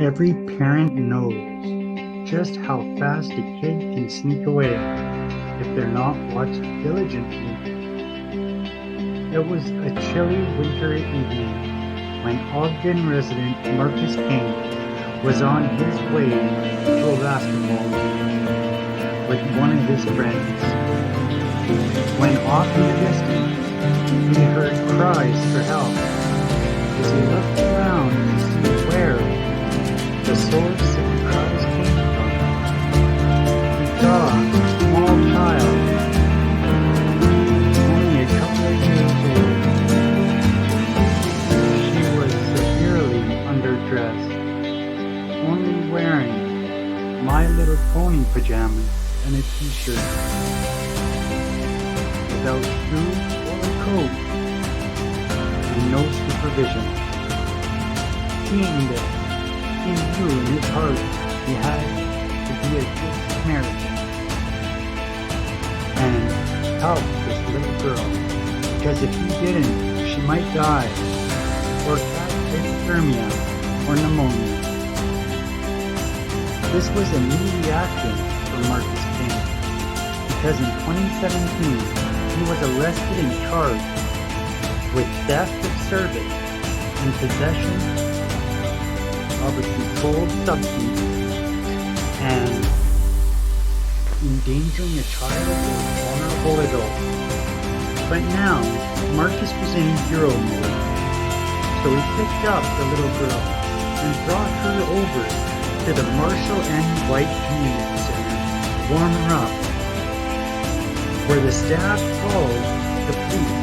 Every parent knows just how fast a kid can sneak away if they're not watched diligently. It was a chilly winter evening when Ogden resident Marcus King was on his way to a basketball game with one of his friends. When off in the distance, he heard cries for help. As he looked around to see where the source of the cries came from, he saw a small child, only a couple of years old. She was severely underdressed, only wearing My Little Pony pajamas and a t-shirt, without shoes or a coat, and no supervision. Seeing this, he knew in his heart he had to be a good Samaritan and help this little girl, because if he didn't, she might die or catch hypothermia or pneumonia. This was a new reaction for Marcus King, because in 2017 he was arrested and charged with theft of service and possession of a controlled substance and endangering a child or vulnerable adult. But now, Marcus was in hero mode, so he picked up the little girl and brought her over to the Marshall N. White Community Center to warm her up, where the staff called the police,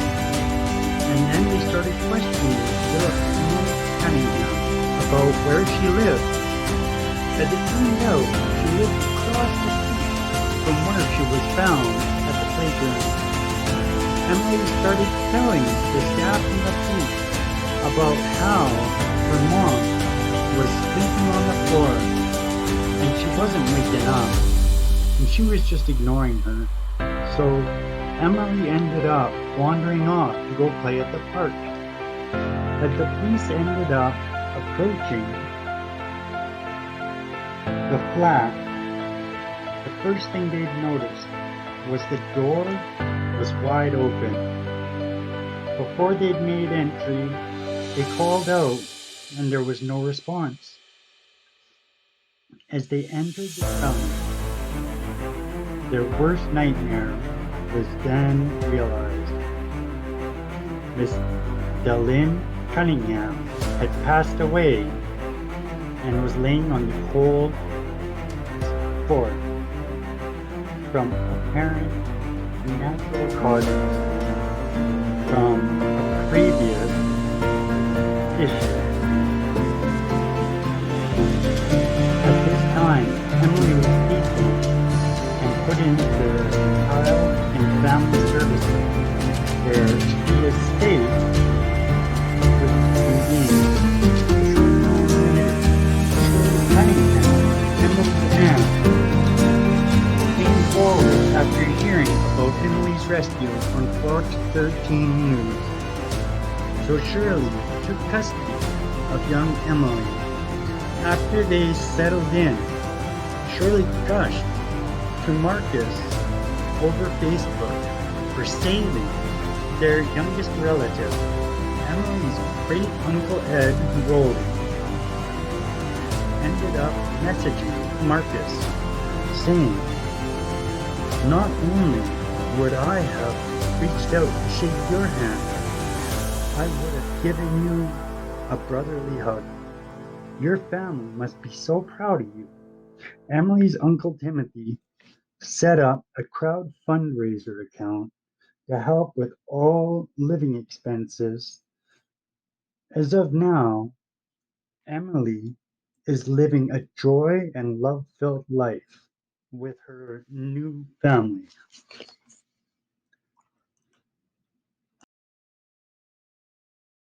and then they started questioning Emily Cunningham about where she lived. As it turned out, she lived across the street from where she was found at the playground. Emily started telling the staff and the police about how her mom was sleeping on the floor and she wasn't waking up, and she was just ignoring her. So Emily ended up wandering off to go play at the park. As the police ended up approaching the flat, the first thing they'd noticed was the door was wide open. Before they'd made entry, they called out and there was no response. As they entered the cellar, their worst nightmare was then realized. Miss Delynn Cunningham had passed away and was laying on the cold floor from apparent natural causes from a previous issue. At this time, Emily was taken and put into Child and Family Services, where she was stayed after hearing about Emily's rescue on Fox 13 News. So Shirley took custody of young Emily. After they settled in, Shirley gushed to Marcus over Facebook for saving their youngest relative. Emily's great Uncle Ed Rowley ended up messaging Marcus saying, "Not only would I have reached out to shake your hand, I would have given you a brotherly hug. Your family must be so proud of you." Emily's Uncle Timothy set up a crowd fundraiser account to help with all living expenses. As of now, Emily is living a joy and love-filled life with her new family.